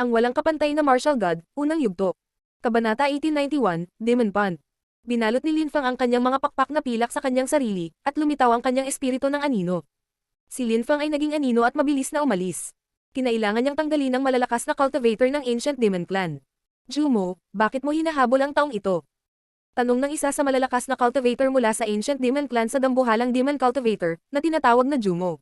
Ang walang kapantay na martial god, unang yugto. Kabanata 1891, Demon Pond. Binalot ni Linfang ang kanyang mga pakpak na pilak sa kanyang sarili, at lumitaw ang kanyang espiritu ng anino. Si Linfang ay naging anino at mabilis na umalis. Kinailangan niyang tanggalin ang malalakas na cultivator ng Ancient Demon Clan. Jumo, bakit mo hinahabol ang taong ito? Tanong ng isa sa malalakas na cultivator mula sa Ancient Demon Clan sa dambuhalang Demon Cultivator, na tinatawag na Jumo.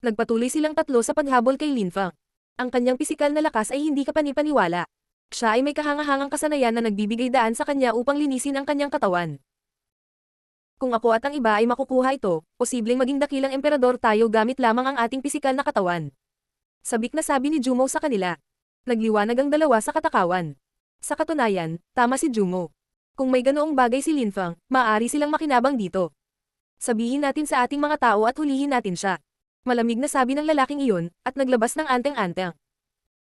Nagpatuloy silang tatlo sa paghabol kay Linfang. Ang kanyang pisikal na lakas ay hindi kapanipaniwala. Siya ay may kahangahangang kasanayan na nagbibigay daan sa kanya upang linisin ang kanyang katawan. Kung ako at ang iba ay makukuha ito, posibleng maging dakilang emperador tayo gamit lamang ang ating pisikal na katawan. Sabik na sabi ni Jumo sa kanila. Nagliwanag ang dalawa sa katakawan. Sa katunayan, tama si Jumo. Kung may ganoong bagay si Linfang, maaari silang makinabang dito. Sabihin natin sa ating mga tao at hulihin natin siya. Malamig na sabi ng lalaking iyon, at naglabas ng anteng-anteng.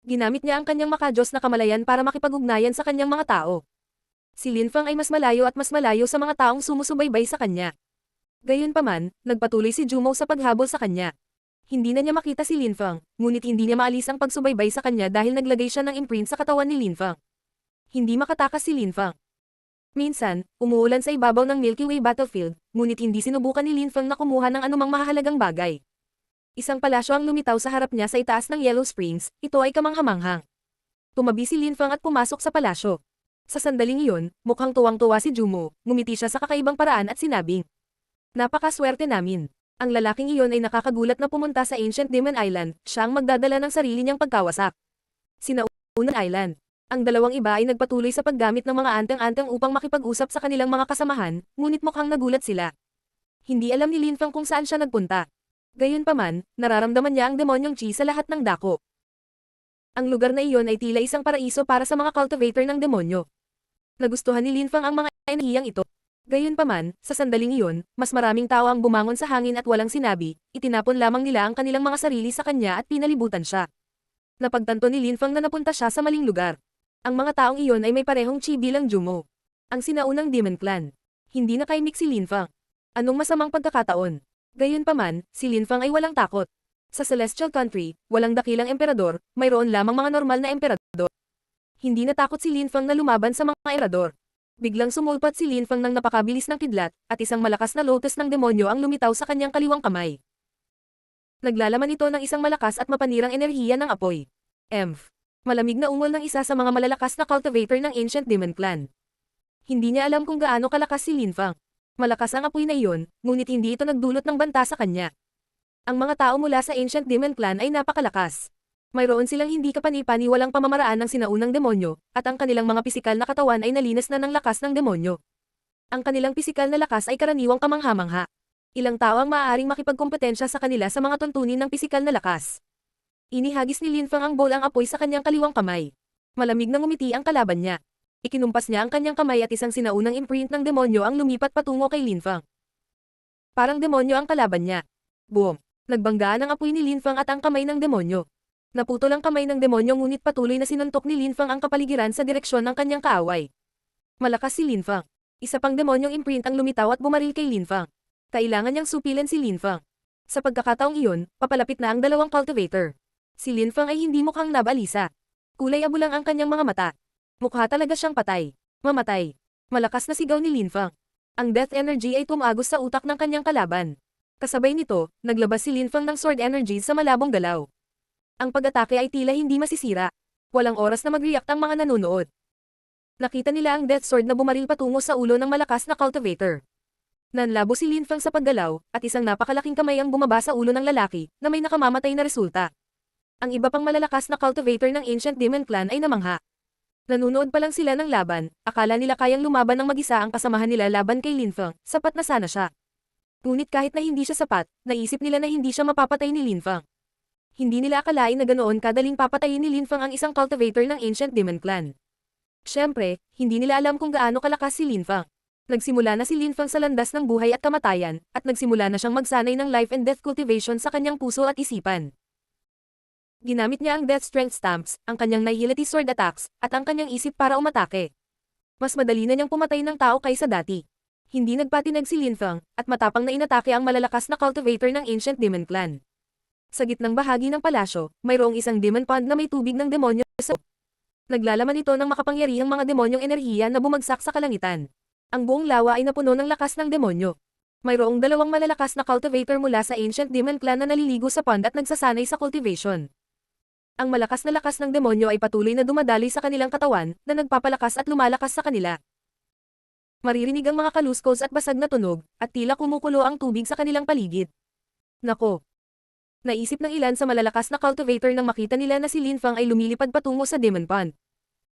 Ginamit niya ang kanyang makajos na kamalayan para makipag-ugnayan sa kanyang mga tao. Si Linfang ay mas malayo at mas malayo sa mga taong sumusubaybay sa kanya. Gayunpaman, nagpatuloy si Jumo sa paghabol sa kanya. Hindi na niya makita si Linfang, ngunit hindi niya maalis ang pagsubaybay sa kanya dahil naglagay siya ng imprint sa katawan ni Linfang. Hindi makatakas si Linfang. Minsan, umuulan sa ibabaw ng Milky Way battlefield, ngunit hindi sinubukan ni Linfang na kumuha ng anumang mahalagang bagay. Isang palasyo ang lumitaw sa harap niya sa itaas ng Yellow Springs, ito ay kamanghamanghang. Tumabi si Linfang at pumasok sa palasyo. Sa sandaling iyon, mukhang tuwang-tuwa si Jumo, ngumiti siya sa kakaibang paraan at sinabing, "Napakaswerte namin." Ang lalaking iyon ay nakakagulat na pumunta sa Ancient Demon Island, siya ang magdadala ng sarili niyang pagkawasak. Sinaunan Island. Ang dalawang iba ay nagpatuloy sa paggamit ng mga anteng-anteng upang makipag-usap sa kanilang mga kasamahan, ngunit mukhang nagulat sila. Hindi alam ni Linfang kung saan siya nagpunta. Gayunpaman, nararamdaman niya ang demonyong chi sa lahat ng dako. Ang lugar na iyon ay tila isang paraiso para sa mga cultivator ng demonyo. Nagustuhan ni Linfang ang mga enerhiyang ito. Gayunpaman, sa sandaling iyon, mas maraming tao ang bumangon sa hangin at walang sinabi, itinapon lamang nila ang kanilang mga sarili sa kanya at pinalibutan siya. Napagtanto ni Linfang na napunta siya sa maling lugar. Ang mga taong iyon ay may parehong chi bilang Jumo. Ang sinaunang Demon Clan. Hindi nakaimik si Linfang. Anong masamang pagkakataon? Gayunpaman, si Linfang ay walang takot. Sa Celestial Country, walang dakilang emperador, mayroon lamang mga normal na emperador. Hindi natakot si Linfang na lumaban sa mga emperador. Biglang sumulpat si Linfang ng napakabilis ng kidlat, at isang malakas na lotus ng demonyo ang lumitaw sa kanyang kaliwang kamay. Naglalaman ito ng isang malakas at mapanirang enerhiya ng apoy. Emph. Malamig na ungol ng isa sa mga malalakas na cultivator ng Ancient Demon Clan. Hindi niya alam kung gaano kalakas si Linfang. Malakas ang apoy na iyon, ngunit hindi ito nagdulot ng banta sa kanya. Ang mga tao mula sa Ancient Demon Clan ay napakalakas. Mayroon silang hindi kapani-paniwalang pamamaraan ng sinaunang demonyo, at ang kanilang mga pisikal na katawan ay nalinis na ng lakas ng demonyo. Ang kanilang pisikal na lakas ay karaniwang kamangha-mangha. Ilang tao ang maaaring makipagkompetensya sa kanila sa mga tuntunin ng pisikal na lakas. Inihagis ni Linfang ang bowl ang apoy sa kanyang kaliwang kamay. Malamig na ngumiti ang kalaban niya. Ikinumpas niya ang kanyang kamay at isang sinaunang imprint ng demonyo ang lumipat patungo kay Linfang. Parang demonyo ang kalaban niya. Boom! Nagbanggaan ang apoy ni Linfang at ang kamay ng demonyo. Naputol ang kamay ng demonyo ngunit patuloy na sinuntok ni Linfang ang kapaligiran sa direksyon ng kanyang kaaway. Malakas si Linfang. Isa pang demonyong imprint ang lumitaw at bumaril kay Linfang. Kailangan niyang supilan si Linfang. Sa pagkakataong iyon, papalapit na ang dalawang cultivator. Si Linfang ay hindi mukhang nabalisa. Kulay abo lang ang kanyang mga mata. Mukha talaga siyang patay. Mamatay. Malakas na sigaw ni Linfang. Ang death energy ay tumagos sa utak ng kanyang kalaban. Kasabay nito, naglabas si Linfang ng sword energy sa malabong galaw. Ang pag-atake ay tila hindi masisira. Walang oras na mag-react ang mga nanonood. Nakita nila ang death sword na bumaril patungo sa ulo ng malakas na cultivator. Nanlabo si Linfang sa paggalaw, at isang napakalaking kamay ang bumaba sa ulo ng lalaki, na may nakamamatay na resulta. Ang iba pang malalakas na cultivator ng Ancient Demon Clan ay namangha. Nanunood pa lang sila ng laban, akala nila kayang lumaban ng mag-isa ang kasamahan nila laban kay Linfang, sapat na sana siya. Ngunit kahit na hindi siya sapat, naisip nila na hindi siya mapapatay ni Linfang. Hindi nila akalain na ganoon kadaling papatayin ni Linfang ang isang cultivator ng Ancient Demon Clan. Siyempre, hindi nila alam kung gaano kalakas si Linfang. Nagsimula na si Linfang sa landas ng buhay at kamatayan, at nagsimula na siyang magsanay ng life and death cultivation sa kanyang puso at isipan. Ginamit niya ang Death Strength Stamps, ang kanyang Nihility Sword Attacks, at ang kanyang isip para umatake. Mas madali na niyang pumatay ng tao kaysa dati. Hindi nagpatinag si Linfang, at matapang na inatake ang malalakas na cultivator ng Ancient Demon Clan. Sa gitnang bahagi ng palasyo, mayroong isang demon pond na may tubig ng demonyo Naglalaman ito ng makapangyarihang mga demonyong enerhiya na bumagsak sa kalangitan. Ang buong lawa ay napuno ng lakas ng demonyo. Mayroong dalawang malalakas na cultivator mula sa Ancient Demon Clan na naliligo sa pond at nagsasanay sa cultivation. Ang malakas na lakas ng demonyo ay patuloy na dumadaloy sa kanilang katawan, na nagpapalakas at lumalakas sa kanila. Maririnig ang mga kaluskos at basag na tunog, at tila kumukulo ang tubig sa kanilang paligid. Nako! Naisip ng ilan sa malalakas na cultivator nang makita nila na si Linfang ay lumilipad patungo sa Demon Pond.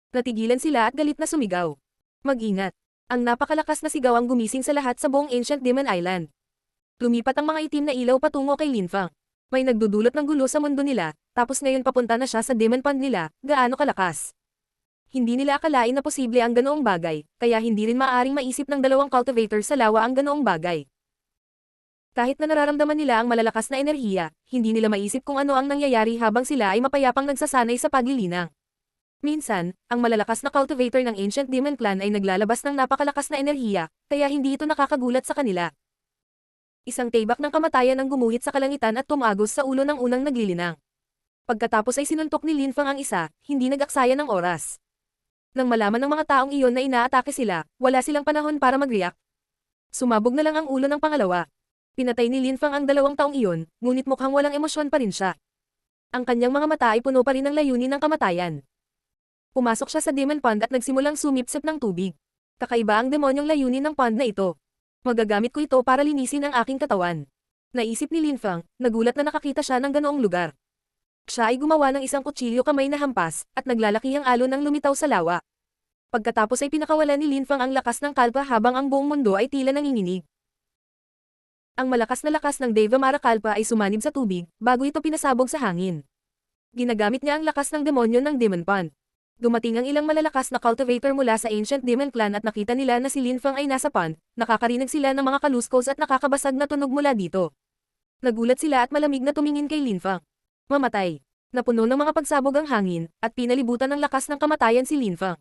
Natigilan sila at galit na sumigaw. Mag-ingat! Ang napakalakas na sigaw ang gumising sa lahat sa buong Ancient Demon Island. Lumipat ang mga itim na ilaw patungo kay Linfang. May nagdudulot ng gulo sa mundo nila, tapos ngayon papunta na siya sa Demon Pond nila, gaano kalakas. Hindi nila akalain na posible ang ganoong bagay, kaya hindi rin maaaring maisip ng dalawang cultivator sa lawa ang ganoong bagay. Kahit na nararamdaman nila ang malalakas na enerhiya, hindi nila maisip kung ano ang nangyayari habang sila ay mapayapang nagsasanay sa paglilinang. Minsan, ang malalakas na cultivator ng Ancient Demon Clan ay naglalabas ng napakalakas na enerhiya, kaya hindi ito nakakagulat sa kanila. Isang tibak ng kamatayan ang gumuhit sa kalangitan at tumagos sa ulo ng unang naglilinang. Pagkatapos ay sinuntok ni Linfang ang isa, hindi nag-aksaya ng oras. Nang malaman ng mga taong iyon na inaatake sila, wala silang panahon para mag-react. Sumabog na lang ang ulo ng pangalawa. Pinatay ni Linfang ang dalawang taong iyon, ngunit mukhang walang emosyon pa rin siya. Ang kanyang mga mata ay puno pa rin ng layunin ng kamatayan. Pumasok siya sa Demon Pond at nagsimulang sumipsip ng tubig. Kakaiba ang demonyong layunin ng pond na ito. Magagamit ko ito para linisin ang aking katawan. Naisip ni Linfang, nagulat na nakakita siya ng ganoong lugar. Siya ay gumawa ng isang kutsilyo kamay na hampas, at naglalakihang alon ng lumitaw sa lawa. Pagkatapos ay pinakawalan ni Linfang ang lakas ng kalpa habang ang buong mundo ay tila nanginginig. Ang malakas na lakas ng Deva Mara Kalpa ay sumanib sa tubig, bago ito pinasabog sa hangin. Ginagamit niya ang lakas ng demonyo ng Demon Pond. Dumating ang ilang malalakas na cultivator mula sa Ancient Demon Clan at nakita nila na si Linfang ay nasa pond, nakakarinig sila ng mga kaluskos at nakakabasag na tunog mula dito. Nagulat sila at malamig na tumingin kay Linfang. Mamatay. Napuno ng mga pagsabog ang hangin, at pinalibutan ng lakas ng kamatayan si Linfang.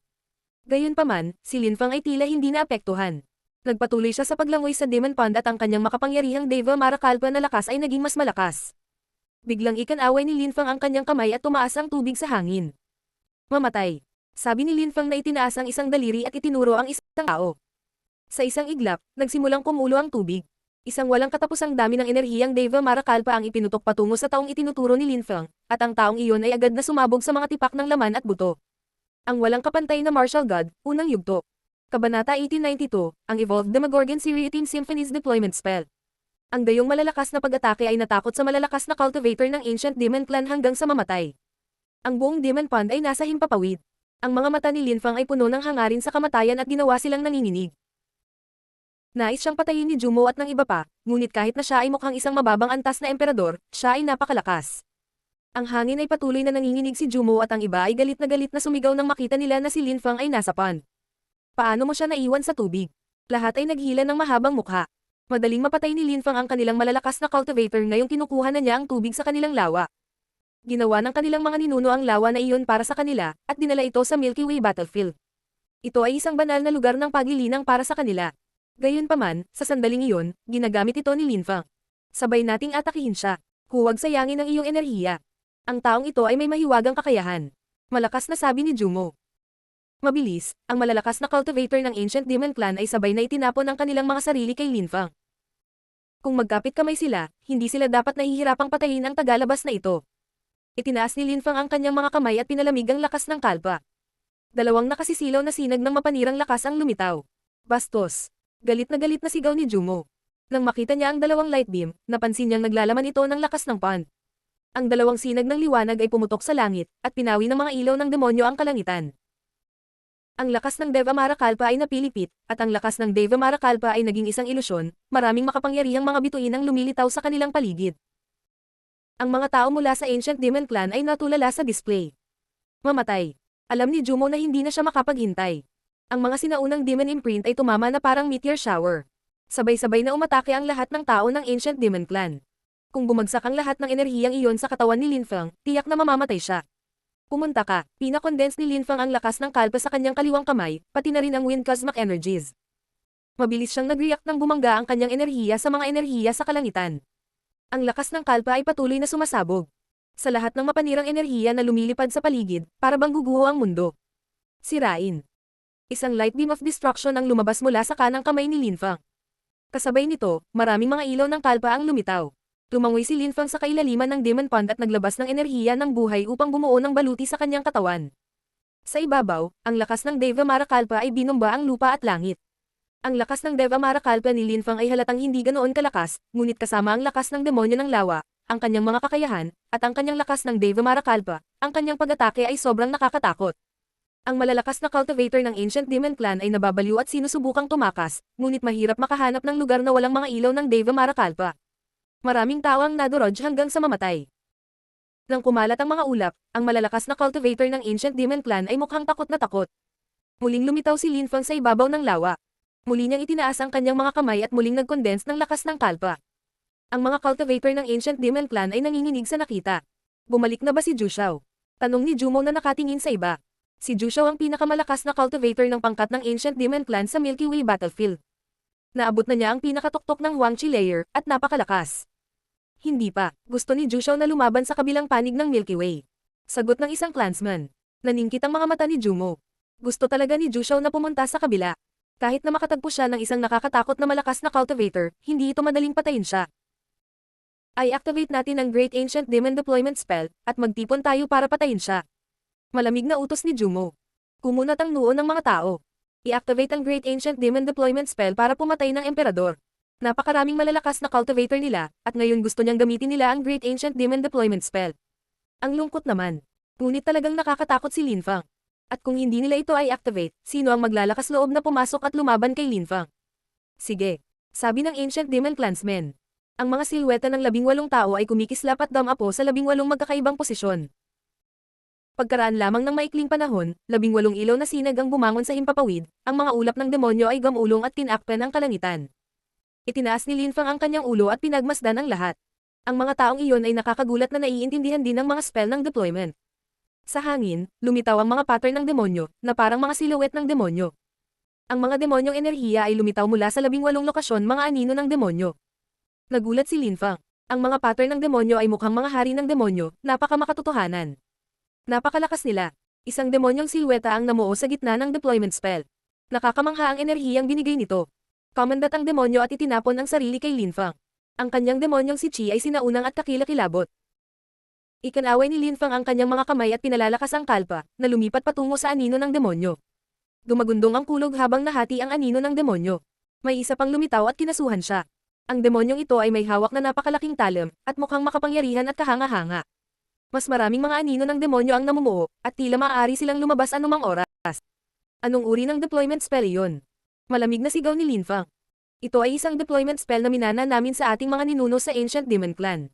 Gayunpaman, si Linfang ay tila hindi naapektuhan. Nagpatuloy siya sa paglangoy sa Demon Pond at ang kanyang makapangyarihang Deva Mara Kalpa na lakas ay naging mas malakas. Biglang ikinaway ni Linfang ang kanyang kamay at tumaas ang tubig sa hangin. Mamatay. Sabi ni Linfang na itinaas ang isang daliri at itinuro ang isang tao. Sa isang iglap, nagsimulang kumulo ang tubig. Isang walang katapusang dami ng enerhiyang Deva Mara Kalpa ang ipinutok patungo sa taong itinuturo ni Linfang, at ang taong iyon ay agad na sumabog sa mga tipak ng laman at buto. Ang walang kapantay na martial god, unang yugto. Kabanata 1892, ang Evolved Demogorgon Seriatim Symphonies Deployment Spell. Ang dayong malalakas na pag-atake ay natakot sa malalakas na cultivator ng Ancient Demon Clan hanggang sa mamatay. Ang buong Demon Pond ay nasa himpapawid. Ang mga mata ni Linfang ay puno ng hangarin sa kamatayan at ginawa silang nanginginig. Nais siyang patayin ni Jumo at ng iba pa, ngunit kahit na siya ay mukhang isang mababang antas na emperador, siya ay napakalakas. Ang hangin ay patuloy na nanginginig si Jumo at ang iba ay galit na sumigaw nang makita nila na si Linfang ay nasa pond. Paano mo siya naiwan sa tubig? Lahat ay naghila ng mahabang mukha. Madaling mapatay ni Linfang ang kanilang malalakas na cultivator ngayong kinukuha na niya ang tubig sa kanilang lawa. Ginawa ng kanilang mga ninuno ang lawa na iyon para sa kanila, at dinala ito sa Milky Way battlefield. Ito ay isang banal na lugar ng paglilinang para sa kanila. Gayunpaman, sa sandaling iyon, ginagamit ito ni Linfang. Sabay nating atakihin siya. Huwag sayangin ang iyong enerhiya. Ang taong ito ay may mahiwagang kakayahan. Malakas na sabi ni Jumo. Mabilis, ang malalakas na cultivator ng Ancient Demon Clan ay sabay na itinapon ang kanilang mga sarili kay Linfang. Kung magkapit kamay sila, hindi sila dapat nahihirapang patayin ang tagalabas na ito. Itinaas ni Linfang ang kanyang mga kamay at pinalamig ang lakas ng kalpa. Dalawang nakasisilaw na sinag ng mapanirang lakas ang lumitaw. Bastos. Galit na sigaw ni Jumo. Nang makita niya ang dalawang light beam, napansin niyang naglalaman ito ng lakas ng pond. Ang dalawang sinag ng liwanag ay pumutok sa langit, at pinawi ng mga ilaw ng demonyo ang kalangitan. Ang lakas ng Deva Mara Kalpa ay napilipit, at ang lakas ng Deva Mara Kalpa ay naging isang ilusyon, maraming makapangyarihang mga bituin ang lumilitaw sa kanilang paligid. Ang mga tao mula sa Ancient Demon Clan ay natulala sa display. Mamatay. Alam ni Jumo na hindi na siya makapaghintay. Ang mga sinaunang demon imprint ay tumama na parang meteor shower. Sabay-sabay na umatake ang lahat ng tao ng Ancient Demon Clan. Kung bumagsak ang lahat ng enerhiyang iyon sa katawan ni Linfang, tiyak na mamamatay siya. Pumunta ka, pinakondense ni Linfang ang lakas ng kalpa sa kanyang kaliwang kamay, pati na rin ang wind cosmic energies. Mabilis siyang nag-react nang bumangga ang kanyang enerhiya sa mga enerhiya sa kalangitan. Ang lakas ng kalpa ay patuloy na sumasabog. sa lahat ng mapanirang enerhiya na lumilipad sa paligid, para bang guguho ang mundo. Sirain. Isang light beam of destruction ang lumabas mula sa kanang kamay ni Lin Fang. Kasabay nito, maraming mga ilaw ng kalpa ang lumitaw. Lumangoy si Lin Fang sa kailaliman ng Demon Pond at naglabas ng enerhiya ng buhay upang bumuo ng baluti sa kanyang katawan. Sa ibabaw, ang lakas ng Deva Marakalpa ay binomba ang lupa at langit. Ang lakas ng Deva Marakalpa ni Lin Fang ay halatang hindi ganoon kalakas, ngunit kasama ang lakas ng demonyo ng lawa, ang kanyang mga kakayahan, at ang kanyang lakas ng Deva Marakalpa, ang kanyang pag-atake ay sobrang nakakatakot. Ang malalakas na cultivator ng Ancient Demon Clan ay nababaliw at sinusubukang tumakas, ngunit mahirap makahanap ng lugar na walang mga ilaw ng Deva Marakalpa. Maraming tao ang nadurog hanggang sa mamatay. Nang kumalat ang mga ulap, ang malalakas na cultivator ng Ancient Demon Clan ay mukhang takot na takot. Muling lumitaw si Lin Fang sa ibabaw ng lawa. Muli niyang itinaas ang kanyang mga kamay at muling nag-condense ng lakas ng kalpa. Ang mga cultivator ng Ancient Demon Clan ay nanginginig sa nakita. Bumalik na ba si Ju Xiao? Tanong ni Jumo na nakatingin sa iba. Si Ju Xiao ang pinakamalakas na cultivator ng pangkat ng Ancient Demon Clan sa Milky Way battlefield. Naabot na niya ang pinakatuktok ng Huangqi layer, at napakalakas. Hindi pa, gusto ni Ju Xiao na lumaban sa kabilang panig ng Milky Way. Sagot ng isang clansman. Naningkit ang mga mata ni Jumo. Gusto talaga ni Ju Xiao na pumunta sa kabila. Kahit na makatagpo siya ng isang nakakatakot na malakas na cultivator, hindi ito madaling patayin siya. I-activate natin ang Great Ancient Demon Deployment Spell, at magtipon tayo para patayin siya. Malamig na utos ni Jumo. Kumunat ang noo ng mga tao. I-activate ang Great Ancient Demon Deployment Spell para pumatay ng Emperador. Napakaraming malalakas na cultivator nila, at ngayon gusto niyang gamitin nila ang Great Ancient Demon Deployment Spell. Ang lungkot naman. Ngunit talagang nakakatakot si Lin Fang. At kung hindi nila ito ay activate, sino ang maglalakas loob na pumasok at lumaban kay Lin Fang? Sige. Sabi ng Ancient Demon Clansmen. Ang mga silweta ng 18 tao ay kumikislap at damapo sa 18 magkakaibang posisyon. Pagkaraan lamang ng maikling panahon, 18 ilaw na sinag ang bumangon sa himpapawid, ang mga ulap ng demonyo ay gamulong at tinakpan ang kalangitan. Itinaas ni Lin Fang ang kanyang ulo at pinagmasdan ang lahat. Ang mga taong iyon ay nakakagulat na naiintindihan din ng mga spell ng deployment. Sa hangin, lumitaw ang mga pattern ng demonyo, na parang mga silhouette ng demonyo. Ang mga demonyong enerhiya ay lumitaw mula sa 18 lokasyon mga anino ng demonyo. Nagulat si Lin Fang. Ang mga pattern ng demonyo ay mukhang mga hari ng demonyo, napakamakatotohanan. Napakalakas nila. Isang demonyong silweta ang namuo sa gitna ng deployment spell. Nakakamangha ang enerhiyang binigay nito. Kamandat ang demonyo at itinapon ang sarili kay Lin Fang. Ang kanyang demonyong si Qi ay sinaunang at kakilakilabot. Ikanaway ni Lin Fang ang kanyang mga kamay at pinalalakas ang kalpa, na lumipat patungo sa anino ng demonyo. Dumagundong ang kulog habang nahati ang anino ng demonyo. May isa pang lumitaw at kinasuhan siya. Ang demonyong ito ay may hawak na napakalaking talim, at mukhang makapangyarihan at kahanga-hanga. Mas maraming mga anino ng demonyo ang namumuo, at tila maaari silang lumabas anumang oras. Anong uri ng deployment spell iyon? Malamig na sigaw ni Lin Fang. Ito ay isang deployment spell na minana namin sa ating mga ninuno sa Ancient Demon Clan.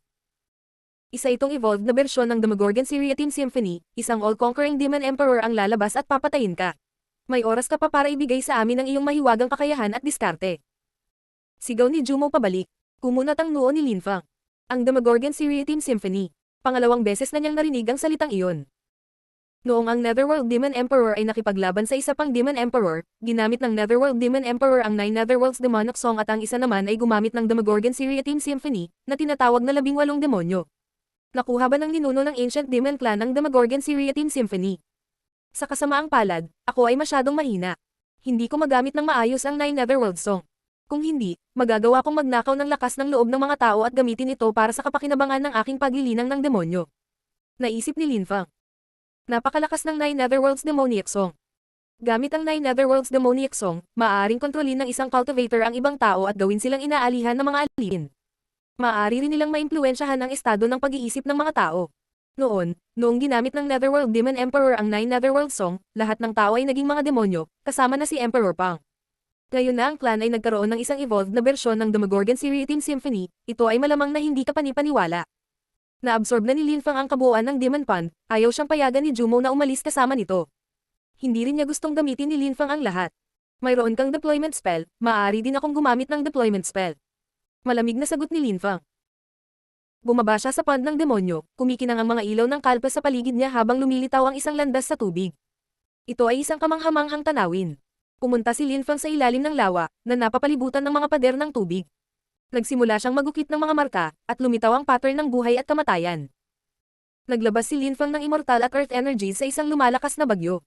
Isa itong evolved na bersyon ng Demogorgon Seriatim Symphony, isang all-conquering Demon Emperor ang lalabas at papatayin ka. May oras ka pa para ibigay sa amin ang iyong mahiwagang kakayahan at diskarte. Sigaw ni Jumo pabalik. Kumunat ang noo ni Lin Fang. Ang Demogorgon Seriatim Symphony. Pangalawang beses na niyang narinig ang salitang iyon. Noong ang Netherworld Demon Emperor ay nakipaglaban sa isa pang Demon Emperor, ginamit ng Netherworld Demon Emperor ang 9 Netherworld's Demonic Song at ang isa naman ay gumamit ng Demogorgon Seriatim Symphony, na tinatawag na 18 demonyo. Nakuha ba ng ninuno ng Ancient Demon Clan ang Demogorgon Seriatim Symphony? Sa kasamaang palad, ako ay masyadong mahina. Hindi ko magamit ng maayos ang 9 Netherworld Song. Kung hindi, magagawa kong magnakaw ng lakas ng loob ng mga tao at gamitin ito para sa kapakinabangan ng aking paglilinang ng demonyo. Naisip ni Lin Fang. Napakalakas ng 9 Netherworld's Demoniac Song. Gamit ang 9 Netherworld's Demoniac Song, maaaring kontrolin ng isang cultivator ang ibang tao at gawin silang inaalihan ng mga alipin. Maaari rin nilang maimpluwensyahan ang estado ng pag-iisip ng mga tao. Noong ginamit ng Netherworld Demon Emperor ang 9 Netherworld Song, lahat ng tao ay naging mga demonyo, kasama na si Emperor Pang. Ngayon na ang clan ay nagkaroon ng isang evolved na bersyon ng Demogorgon Seriatim Symphony, ito ay malamang na hindi ka panipaniwala. Naabsorb na ni Lin Fang ang kabuuan ng Demon Pond, ayaw siyang payagan ni Jumo na umalis kasama nito. Hindi rin niya gustong gamitin ni Lin Fang ang lahat. Mayroon kang deployment spell, maaari din akong gumamit ng deployment spell. Malamig na sagot ni Lin Fang. Bumaba siya sa pond ng demonyo, kumikinang ang mga ilaw ng kalpa sa paligid niya habang lumilitaw ang isang landas sa tubig. Ito ay isang kamanghamanghang tanawin. Pumunta si Lin Fang sa ilalim ng lawa, na napapalibutan ng mga pader ng tubig. Nagsimula siyang magukit ng mga marka, at lumitaw ang pattern ng buhay at kamatayan. Naglabas si Linfang ng immortal at earth energy sa isang lumalakas na bagyo.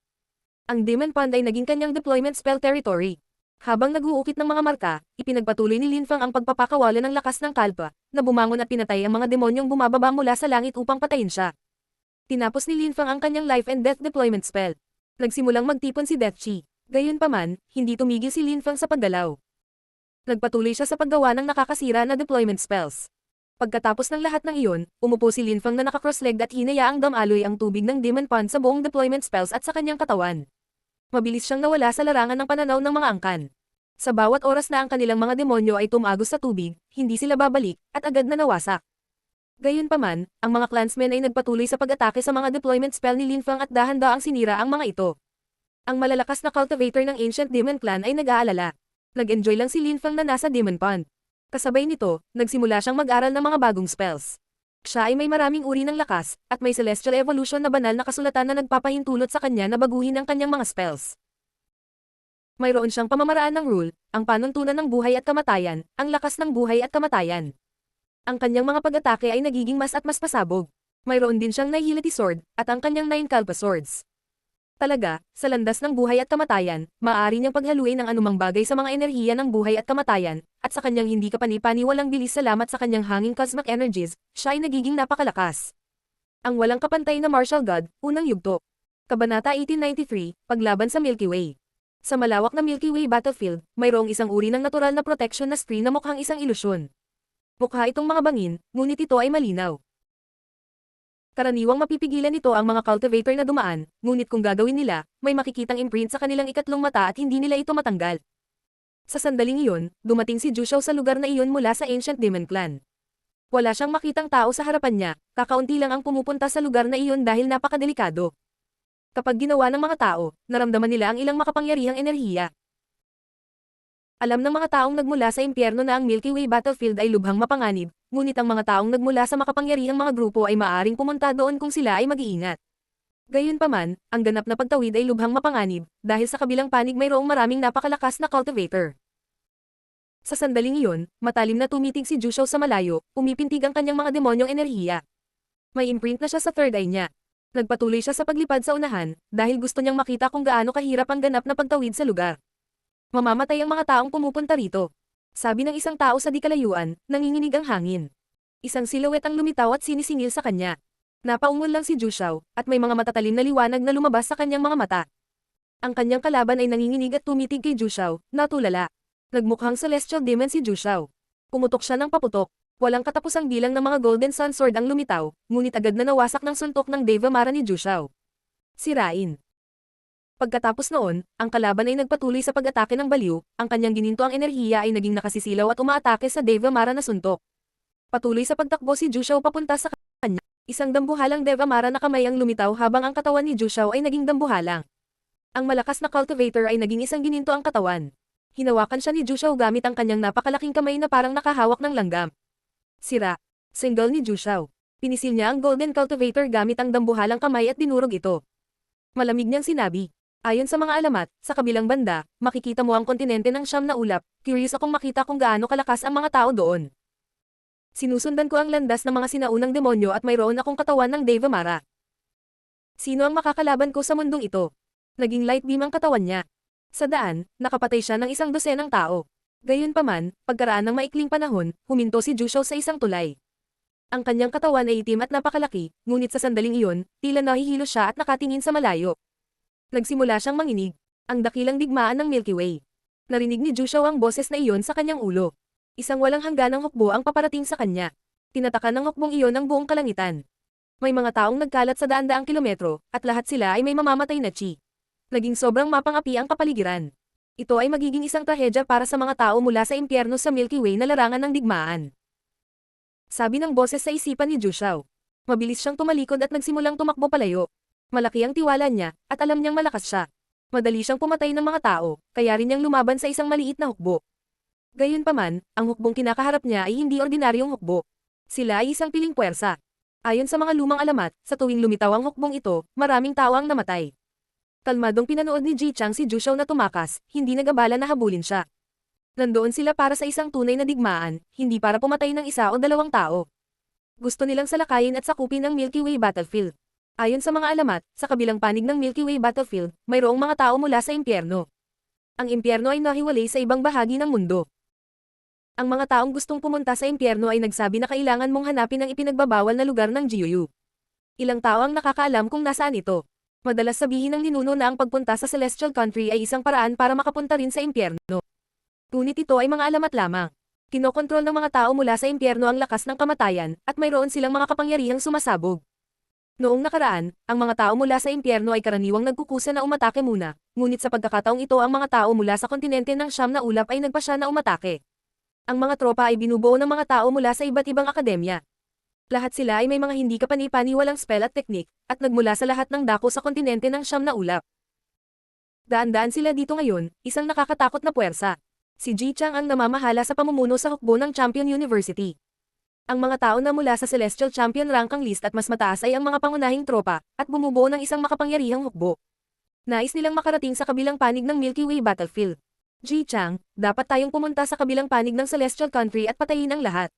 Ang Demon Pond ay naging kanyang deployment spell territory. Habang nag-uukit ng mga marka, ipinagpatuloy ni Linfang ang pagpapakawala ng lakas ng kalpa, na bumangon at pinatay ang mga demonyong bumababa mula sa langit upang patayin siya. Tinapos ni Linfang ang kanyang life and death deployment spell. Nagsimulang magtipon si Death Chi. Gayunpaman, hindi tumigil si Linfang sa paggalaw. Nagpatuloy siya sa paggawa ng nakakasira na deployment spells. Pagkatapos ng lahat ng iyon, umupo si Linfang na naka-cross-legged at hinayaang damaloy ang tubig ng Demon Pond sa buong deployment spells at sa kanyang katawan. Mabilis siyang nawala sa larangan ng pananaw ng mga angkan. Sa bawat oras na ang kanilang mga demonyo ay tumagos sa tubig, hindi sila babalik, at agad na nawasak. Gayunpaman, ang mga clansmen ay nagpatuloy sa pag-atake sa mga deployment spell ni Linfang at dahan-daang sinira ang mga ito. Ang malalakas na cultivator ng Ancient Demon Clan ay nag-aalala. Nag-enjoy lang si Linfang na nasa Demon Pond. Kasabay nito, nagsimula siyang mag-aral ng mga bagong spells. Siya ay may maraming uri ng lakas, at may celestial evolution na banal na kasulatan na nagpapahintulot sa kanya na baguhin ang kanyang mga spells. Mayroon siyang pamamaraan ng rule, ang panuntunan ng buhay at kamatayan, ang lakas ng buhay at kamatayan. Ang kanyang mga pag-atake ay nagiging mas at mas pasabog. Mayroon din siyang Nihility Sword, at ang kanyang 9 Kalpa Swords. Talaga, sa landas ng buhay at kamatayan, maaari niyang paghaluin ang anumang bagay sa mga enerhiya ng buhay at kamatayan, at sa kanyang hindi kapani-paniwalang bilis salamat sa kanyang hanging cosmic energies, siya ay nagiging napakalakas. Ang walang kapantay na martial god, unang yugto. Kabanata 1893, Paglaban sa Milky Way. Sa malawak na Milky Way battlefield, mayroong isang uri ng natural na protection na screen na mukhang isang ilusyon. Mukha itong mga bangin, ngunit ito ay malinaw. Karaniwang mapipigilan nito ang mga cultivator na dumaan, ngunit kung gagawin nila, may makikitang imprint sa kanilang ikatlong mata at hindi nila ito matanggal. Sa sandaling iyon, dumating si Jushao sa lugar na iyon mula sa Ancient Demon Clan. Wala siyang makitang tao sa harapan niya, kakaunti lang ang pumupunta sa lugar na iyon dahil napakadelikado. Kapag ginawa ng mga tao, naramdaman nila ang ilang makapangyarihang enerhiya. Alam ng mga taong nagmula sa impyerno na ang Milky Way battlefield ay lubhang mapanganib, ngunit ang mga taong nagmula sa makapangyarihang mga grupo ay maaaring pumunta doon kung sila ay mag-iingat. Gayunpaman, ang ganap na pagtawid ay lubhang mapanganib, dahil sa kabilang panig mayroong maraming napakalakas na cultivator. Sa sandaling iyon, matalim na tumitig si Jushao sa malayo, pumipintig ang kanyang mga demonyong enerhiya. May imprint na siya sa third eye niya. Nagpatuloy siya sa paglipad sa unahan, dahil gusto niyang makita kung gaano kahirap ang ganap na pagtawid sa lugar. Mamamatay ang mga taong pumupunta rito. Sabi ng isang tao sa di kalayuan, nanginginig ang hangin. Isang silhouette ang lumitaw at sinisingil sa kanya. Napaungol lang si Jushao, at may mga matatalim na liwanag na lumabas sa kanyang mga mata. Ang kanyang kalaban ay nanginginig at tumitig kay Jushao, natulala. Nagmukhang celestial demon si Jushao. Pumutok siya ng paputok. Walang katapusang bilang ng mga Golden Sun Sword ang lumitaw, ngunit agad na nawasak ng suntok ng Deva Mara ni Jushao. Sirain. Pagkatapos noon, ang kalaban ay nagpatuloy sa pag-atake ng baliw, ang kanyang gininto ang enerhiya ay naging nakasisilaw at umaatake sa Deva Mara na suntok. Patuloy sa pagtakbo si Jushao papunta sa kanya, isang dambuhalang Deva Mara na kamay ang lumitaw habang ang katawan ni Jushao ay naging dambuhalang. Ang malakas na cultivator ay naging isang gininto ang katawan. Hinawakan siya ni Jushao gamit ang kanyang napakalaking kamay na parang nakahawak ng langgam. Sira. Single ni Jushao. Pinisil niya ang Golden Cultivator gamit ang dambuhalang kamay at dinurog ito. Malamig niyang sinabi. Ayon sa mga alamat, sa kabilang banda, makikita mo ang kontinente ng Siyam na ulap, curious akong makita kung gaano kalakas ang mga tao doon. Sinusundan ko ang landas ng mga sinaunang demonyo at mayroon akong katawan ng Deva Mara. Sino ang makakalaban ko sa mundong ito? Naging light beam ang katawan niya. Sa daan, nakapatay siya ng isang dosenang tao. Gayunpaman, pagkaraan ng maikling panahon, huminto si Jushao sa isang tulay. Ang kanyang katawan ay itim at napakalaki, ngunit sa sandaling iyon, tila nahihilo siya at nakatingin sa malayo. Nagsimula siyang manginig. Ang dakilang digmaan ng Milky Way. Narinig ni Jushao ang boses na iyon sa kanyang ulo. Isang walang hangganang hukbo ang paparating sa kanya. Tinatakan ng hukbong iyon ang buong kalangitan. May mga taong nagkalat sa daan-daang kilometro, at lahat sila ay may mamamatay na chi. Naging sobrang mapangapi ang kapaligiran. Ito ay magiging isang trahedya para sa mga tao mula sa impyerno sa Milky Way na larangan ng digmaan. Sabi ng boses sa isipan ni Jushao. Mabilis siyang tumalikod at nagsimulang tumakbo palayo. Malaki ang tiwala niya, at alam niyang malakas siya. Madali siyang pumatay ng mga tao, kaya rin niyang lumaban sa isang maliit na hukbo. Gayunpaman, ang hukbong kinakaharap niya ay hindi ordinaryong hukbo. Sila ay isang piling puwersa. Ayon sa mga lumang alamat, sa tuwing lumitaw ang hukbong ito, maraming tao ang namatay. Kalmadong pinanood ni Ji Chang si Jushao na tumakas, hindi nag-abala na habulin siya. Nandoon sila para sa isang tunay na digmaan, hindi para pumatay ng isa o dalawang tao. Gusto nilang salakayin at sakupin ang Milky Way battlefield. Ayon sa mga alamat, sa kabilang panig ng Milky Way battlefield, mayroong mga tao mula sa impyerno. Ang impyerno ay nahiwalay sa ibang bahagi ng mundo. Ang mga taong gustong pumunta sa impyerno ay nagsabi na kailangan mong hanapin ang ipinagbabawal na lugar ng Jiuyu. Ilang tao ang nakakaalam kung nasaan ito. Madalas sabihin ng ninuno na ang pagpunta sa Celestial Country ay isang paraan para makapunta rin sa impyerno. Ngunit ito ay mga alamat lamang. Kinokontrol ng mga tao mula sa impyerno ang lakas ng kamatayan, at mayroon silang mga kapangyarihang sumasabog. Noong nakaraan, ang mga tao mula sa impyerno ay karaniwang nagkukusa na umatake muna, ngunit sa pagkakataong ito ang mga tao mula sa kontinente ng Siyam na Ulap ay nagpasya na umatake. Ang mga tropa ay binubuo ng mga tao mula sa iba't ibang akademya. Lahat sila ay may mga hindi kapani-paniwalang spell at teknik, at nagmula sa lahat ng dako sa kontinente ng Siyam na Ulap. Daan-daan sila dito ngayon, isang nakakatakot na puwersa. Si Ji Chang ang namamahala sa pamumuno sa hukbo ng Champion University. Ang mga tao na mula sa Celestial Champion rank ang list at mas mataas ay ang mga pangunahing tropa, at bumubuo ng isang makapangyarihang hukbo. Nais nilang makarating sa kabilang panig ng Milky Way battlefield. Ji Chang, dapat tayong pumunta sa kabilang panig ng Celestial Country at patayin ang lahat.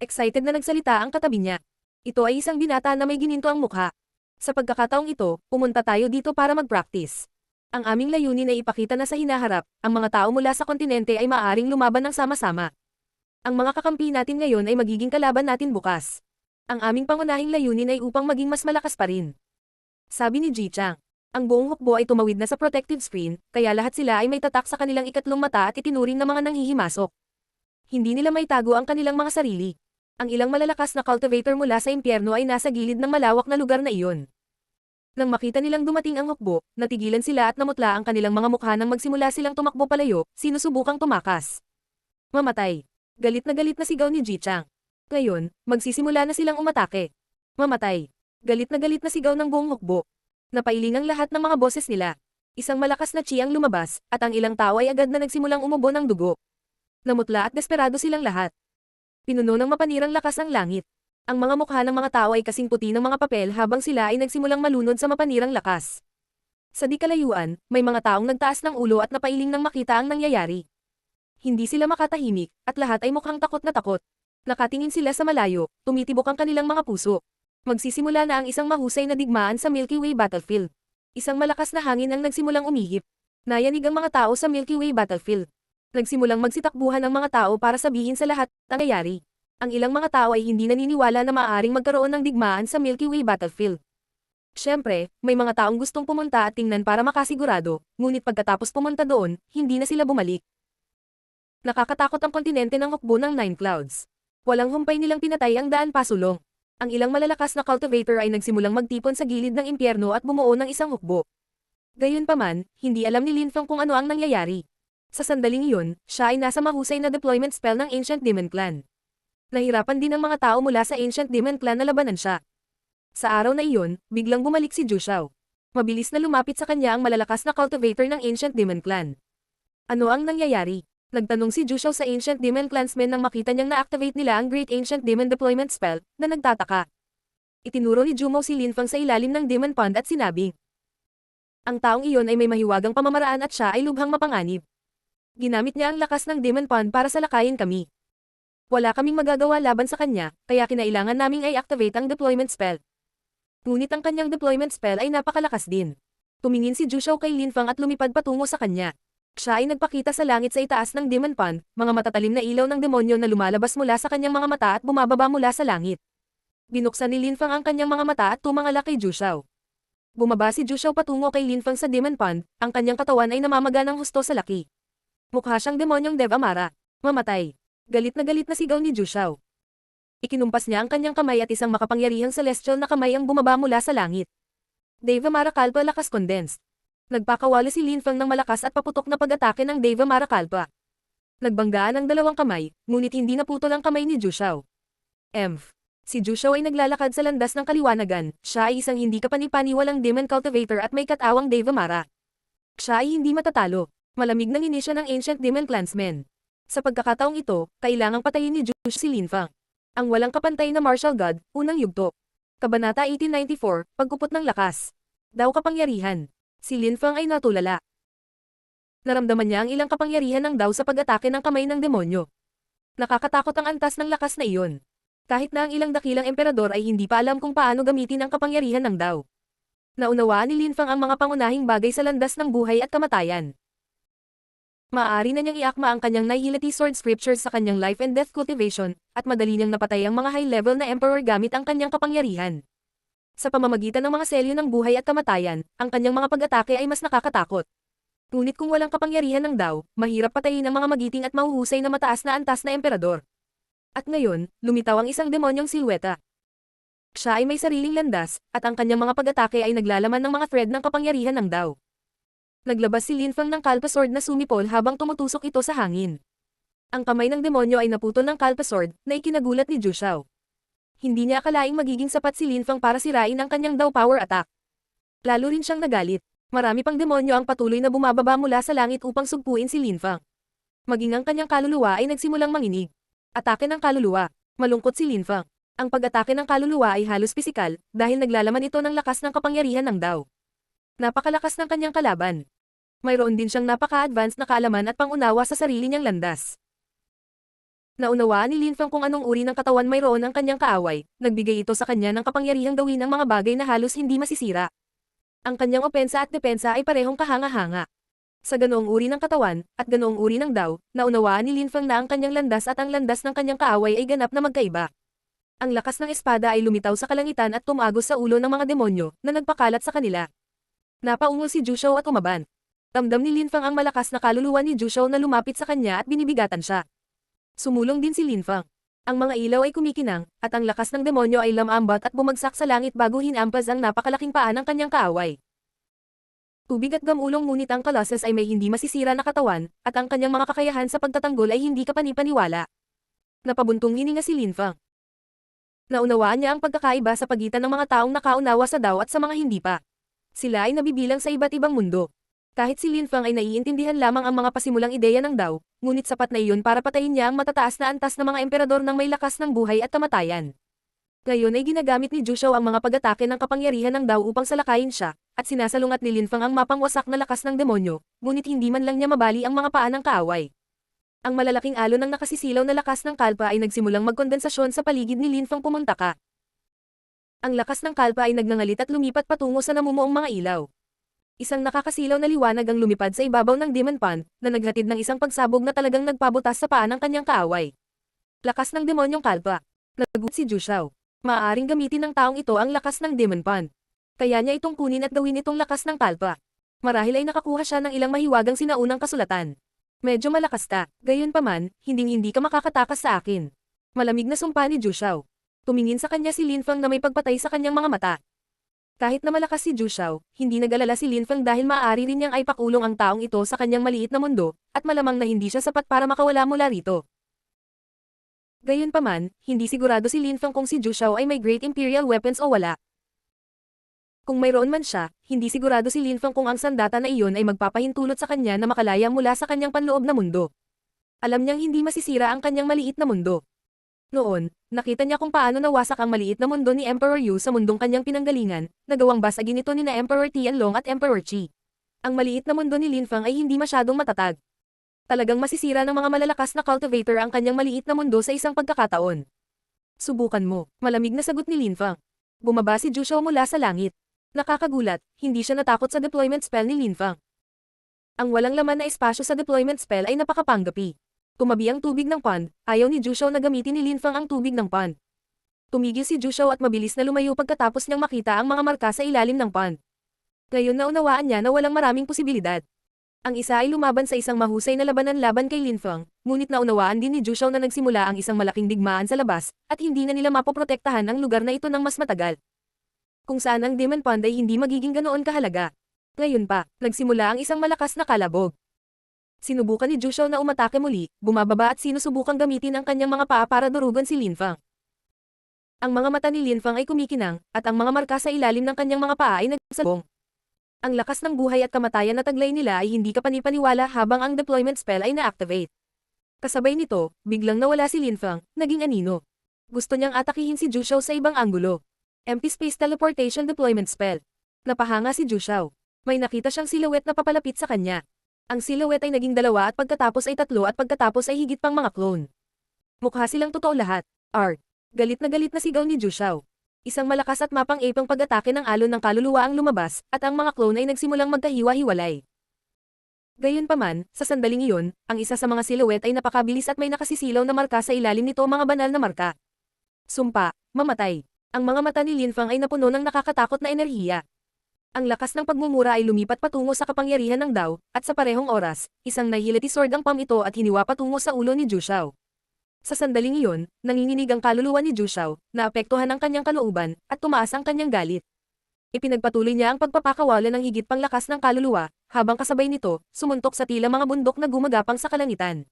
Excited na nagsalita ang katabi niya. Ito ay isang binata na may gininto ang mukha. Sa pagkakataong ito, pumunta tayo dito para mag-practice. Ang aming layunin ay ipakita na sa hinaharap, ang mga tao mula sa kontinente ay maaaring lumaban ng sama-sama. Ang mga kakampi natin ngayon ay magiging kalaban natin bukas. Ang aming pangunahing layunin ay upang maging mas malakas pa rin. Sabi ni Ji Chang. Ang buong hukbo ay tumawid na sa protective screen, kaya lahat sila ay may tatak sa kanilang ikatlong mata at itinuring na mga nanghihimasok. Hindi nila may tago ang kanilang mga sarili. Ang ilang malalakas na cultivator mula sa impyerno ay nasa gilid ng malawak na lugar na iyon. Nang makita nilang dumating ang hukbo, natigilan sila at namutla ang kanilang mga mukha nang magsimula silang tumakbo palayo, sinusubukang tumakas. Mamatay. Galit na sigaw ni Ji Chang. Ngayon, magsisimula na silang umatake. Mamatay. Galit na sigaw ng buong hukbo. Napailing ang lahat ng mga boses nila. Isang malakas na chi ang lumabas, at ang ilang tao ay agad na nagsimulang umubo ng dugo. Namutla at desperado silang lahat. Pinuno ng mapanirang lakas ang langit. Ang mga mukha ng mga tao ay kasing puti ng mga papel habang sila ay nagsimulang malunod sa mapanirang lakas. Sa di kalayuan, may mga taong nagtaas ng ulo at napailing nang makita ang nangyayari. Hindi sila makatahimik, at lahat ay mukhang takot na takot. Nakatingin sila sa malayo, tumitibok ang kanilang mga puso. Magsisimula na ang isang mahusay na digmaan sa Milky Way battlefield. Isang malakas na hangin ang nagsimulang umihip. Nayanig ang mga tao sa Milky Way battlefield. Nagsimulang magsitakbuhan ang mga tao para sabihin sa lahat ang nangyayari. Ang ilang mga tao ay hindi naniniwala na maaaring magkaroon ng digmaan sa Milky Way battlefield. Siyempre, may mga taong gustong pumunta at tingnan para makasigurado, ngunit pagkatapos pumunta doon, hindi na sila bumalik. Nakakatakot ang kontinente ng hukbo ng Nine Clouds. Walang humpay nilang pinatay ang daan pasulong. Ang ilang malalakas na cultivator ay nagsimulang magtipon sa gilid ng impyerno at bumuo ng isang hukbo. Gayunpaman, hindi alam ni Lin Feng kung ano ang nangyayari. Sa sandaling iyon, siya ay nasa mahusay na deployment spell ng Ancient Demon Clan. Nahirapan din ang mga tao mula sa Ancient Demon Clan na labanan siya. Sa araw na iyon, biglang bumalik si Zhu Xiao. Mabilis na lumapit sa kanya ang malalakas na cultivator ng Ancient Demon Clan. Ano ang nangyayari? Nagtanong si Zhu Xiao sa Ancient Demon Clansmen nang makita niyang na-activate nila ang Great Ancient Demon Deployment Spell, na nagtataka. Itinuro ni Zhu Mo si Lin Feng sa ilalim ng Demon Pond at sinabing, ang taong iyon ay may mahiwagang pamamaraan at siya ay lubhang mapanganib. Ginamit niya ang lakas ng Demon Pond para salakayin kami. Wala kaming magagawa laban sa kanya, kaya kinailangan naming ay activate ang deployment spell. Ngunit ang kanyang deployment spell ay napakalakas din. Tumingin si Zhu Xiao kay Lin Feng at lumipad patungo sa kanya. Siya ay nagpakita sa langit sa itaas ng Demon Pond, mga matatalim na ilaw ng demonyo na lumalabas mula sa kanyang mga mata at bumababa mula sa langit. Binuksan ni Lin Feng ang kanyang mga mata at tumangala kay Zhu Xiao. Bumaba si Zhu Xiao patungo kay Lin Feng sa Demon Pond, ang kanyang katawan ay namamaga ng husto sa laki. Mukha siyang demonyong Dev Amara. Mamatay. Galit na sigaw ni Zhu Xiao. Ikinumpas niya ang kanyang kamay at isang makapangyarihang celestial na kamay ang bumaba mula sa langit. Dev Amara Kalpa lakas condensed. Nagpakawala si Lin Feng ng malakas at paputok na pag-atake ng Dev Amara Kalpa. Nagbanggaan ang dalawang kamay, ngunit hindi naputol ang kamay ni Zhu Xiao. Si Zhu Xiao ay naglalakad sa landas ng kaliwanagan, siya ay isang hindi kapani-paniwalang demon cultivator at may katawang Dev Amara. Siya ay hindi matatalo. Malamig nang inisya ng Ancient Demon Clansmen. Sa pagkakataong ito, kailangang patayin ni Zhu Xiao si Lin Feng. Ang walang kapantay na martial god, unang yugto. Kabanata 1894, Pagkupot ng lakas. Daw kapangyarihan. Si Lin Feng ay natulala. Naramdaman niya ang ilang kapangyarihan ng daw sa pag-atake ng kamay ng demonyo. Nakakatakot ang antas ng lakas na iyon. Kahit na ang ilang dakilang emperador ay hindi pa alam kung paano gamitin ang kapangyarihan ng Dao. Naunawaan ni Linfang ang mga pangunahing bagay sa landas ng buhay at kamatayan. Maaari na niyang iakma ang kanyang Nihility Sword Scriptures sa kanyang life and death cultivation, at madali niyang napatay ang mga high-level na emperor gamit ang kanyang kapangyarihan. Sa pamamagitan ng mga selyo ng buhay at kamatayan, ang kanyang mga pag-atake ay mas nakakatakot. Ngunit kung walang kapangyarihan ng Dao, mahirap patayin ang mga magiting at mahuhusay na mataas na antas na emperador. At ngayon, lumitaw ang isang demonyong silweta. Siya ay may sariling landas, at ang kanyang mga pag-atake ay naglalaman ng mga thread ng kapangyarihan ng Dao. Naglabas si Linfang ng Kalpa Sword na sumipol habang tumutusok ito sa hangin. Ang kamay ng demonyo ay naputol ng Kalpa Sword, na ikinagulat ni Zhu Xiao. Hindi niya akalaing magiging sapat si Linfang para sirain ang kanyang Dao Power Attack. Lalo rin siyang nagalit. Marami pang demonyo ang patuloy na bumababa mula sa langit upang sugpuin si Linfang. Maging ang kanyang kaluluwa ay nagsimulang manginig. Atake ng kaluluwa. Malungkot si Linfang. Ang pag-atake ng kaluluwa ay halos pisikal, dahil naglalaman ito ng lakas ng kapangyarihan ng Dao. Napakalakas ng kanyang kalaban. Mayroon din siyang napaka-advanced na kaalaman at pangunawa sa sarili niyang landas. Naunawaan ni Linfang kung anong uri ng katawan mayroon ang kanyang kaaway, nagbigay ito sa kanya ng kapangyarihang gawin ang mga bagay na halos hindi masisira. Ang kanyang opensa at depensa ay parehong kahanga-hanga. Sa ganoong uri ng katawan, at ganoong uri ng Dao, naunawaan ni Linfang na ang kanyang landas at ang landas ng kanyang kaaway ay ganap na magkaiba. Ang lakas ng espada ay lumitaw sa kalangitan at tumagos sa ulo ng mga demonyo, na nagpakalat sa kanila. Napaungol si Zhu Xiao at umaban. Ramdam ni Linfang ang malakas na kaluluwa ni Zhu Xiao na lumapit sa kanya at binibigatan siya. Sumulong din si Linfang. Ang mga ilaw ay kumikinang, at ang lakas ng demonyo ay lamambat at bumagsak sa langit bago hinampas ang napakalaking paa ng kanyang kaaway. Tubig at gamulong ngunit ang Colossus ay may hindi masisira na katawan, at ang kanyang mga kakayahan sa pagtatanggol ay hindi kapanipaniwala. Napabuntong hininga si Linfang. Naunawaan niya ang pagkakaiba sa pagitan ng mga taong nakaunawa sa Dao at sa mga hindi pa. Sila ay nabibilang sa iba't ibang mundo. Kahit si Linfang ay naiintindihan lamang ang mga pasimulang ideya ng Dao, ngunit sapat na iyon para patayin niya ang matataas na antas ng mga emperador ng may lakas ng buhay at kamatayan. Ngayon ay ginagamit ni Zhu Xiao ang mga pag-atake ng kapangyarihan ng Dao upang salakayin siya, at sinasalungat ni Linfang ang mapangwasak na lakas ng demonyo, ngunit hindi man lang niya mabali ang mga paa ng kaaway. Ang malalaking alon ng nakasisilaw na lakas ng kalpa ay nagsimulang magkondensasyon sa paligid ni Linfang pumuntaka. Ang lakas ng kalpa ay nagngangalit at lumipat patungo sa namumuong mga ilaw. Isang nakakasilaw na liwanag ang lumipad sa ibabaw ng Demon Pond, na naghatid ng isang pagsabog na talagang nagpabutas sa paa ng kanyang kaaway. Lakas ng demonyong kalpa. Nagulat si Zhu Xiao. Maaaring gamitin ng taong ito ang lakas ng Demon Pond. Kaya niya itong kunin at gawin itong lakas ng kalpa. Marahil ay nakakuha siya ng ilang mahiwagang sinaunang kasulatan. Medyo malakas ta, gayunpaman, hinding-hindi ka makakatakas sa akin. Malamig na sumpa ni Zhu Xiao. Tumingin sa kanya si Linfang na may pagpatay sa kanyang mga mata. Kahit na malakas si Zhu Xiao, hindi nag-alala si Linfang dahil maaari rin niyang ay pakulong ang taong ito sa kanyang maliit na mundo, at malamang na hindi siya sapat para makawala mula rito. Gayunpaman, hindi sigurado si Linfang kung si Zhu Xiao ay may Great Imperial Weapons o wala. Kung mayroon man siya, hindi sigurado si Linfang kung ang sandata na iyon ay magpapahintulot sa kanya na makalaya mula sa kanyang panloob na mundo. Alam niyang hindi masisira ang kanyang maliit na mundo. Noon, nakita niya kung paano nawasak ang maliit na mundo ni Emperor Yu sa mundong kanyang pinanggalingan, nagawang basagin ito ni na Emperor Tianlong at Emperor Qi. Ang maliit na mundo ni Linfang ay hindi masyadong matatag. Talagang masisira ng mga malalakas na cultivator ang kanyang maliit na mundo sa isang pagkakataon. Subukan mo, malamig na sagot ni Linfang. Bumaba si Zhu Xiao mula sa langit. Nakakagulat, hindi siya natakot sa deployment spell ni Linfang. Ang walang laman na espasyo sa deployment spell ay napakapanggapi. Tumabi ang tubig ng pond, ayaw ni Zhu Xiao na gamitin ni Linfang ang tubig ng pond. Tumigil si Zhu Xiao at mabilis na lumayo pagkatapos niyang makita ang mga marka sa ilalim ng pond. Ngayon naunawaan niya na walang maraming posibilidad. Ang isa ay lumaban sa isang mahusay na labanan laban kay Linfang, ngunit naunawaan din ni Zhu Xiao na nagsimula ang isang malaking digmaan sa labas, at hindi na nila mapoprotektahan ang lugar na ito ng mas matagal. Kung saan ang Demon Pond ay hindi magiging ganoon kahalaga. Ngayon pa, nagsimula ang isang malakas na kalabog. Sinubukan ni Zhu Xiao na umatake muli, bumababa at sinusubukang gamitin ang kanyang mga paa para durugan si Linfang. Ang mga mata ni Linfang ay kumikinang, at ang mga marka sa ilalim ng kanyang mga paa ay nagsalbong. Ang lakas ng buhay at kamatayan na taglay nila ay hindi kapanipaniwala habang ang deployment spell ay na-activate. Kasabay nito, biglang nawala si Linfang, naging anino. Gusto niyang atakihin si Zhu Xiao sa ibang anggulo. Empty Space Teleportation Deployment Spell. Napahanga si Zhu Xiao. May nakita siyang silhouette na papalapit sa kanya. Ang silhouette ay naging 2 at pagkatapos ay 3 at pagkatapos ay higit pang mga clone. Mukha silang totoo lahat. Galit na sigaw ni Zhu Xiao. Isang malakas at mapang-ipang pag-atake ng alon ng kaluluwa ang lumabas, at ang mga clone ay nagsimulang magkahiwa-hiwalay. Gayunpaman, sa sandaling iyon, ang isa sa mga silhouette ay napakabilis at may nakasisilaw na marka sa ilalim nito, mga banal na marka. Sumpa, mamatay. Ang mga mata ni Linfang ay napuno ng nakakatakot na enerhiya. Ang lakas ng pagmumura ay lumipat patungo sa kapangyarihan ng Dao, at sa parehong oras, isang nahihilati sword ang palm ito at hiniwa patungo sa ulo ni Zhu Xiao. Sa sandaling iyon, nanginginig ang kaluluwa ni Zhu Xiao, naapektuhan ang kanyang kalooban, at tumaas ang kanyang galit. Ipinagpatuloy niya ang pagpapakawala ng higit pang lakas ng kaluluwa, habang kasabay nito, sumuntok sa tila mga bundok na gumagapang sa kalangitan.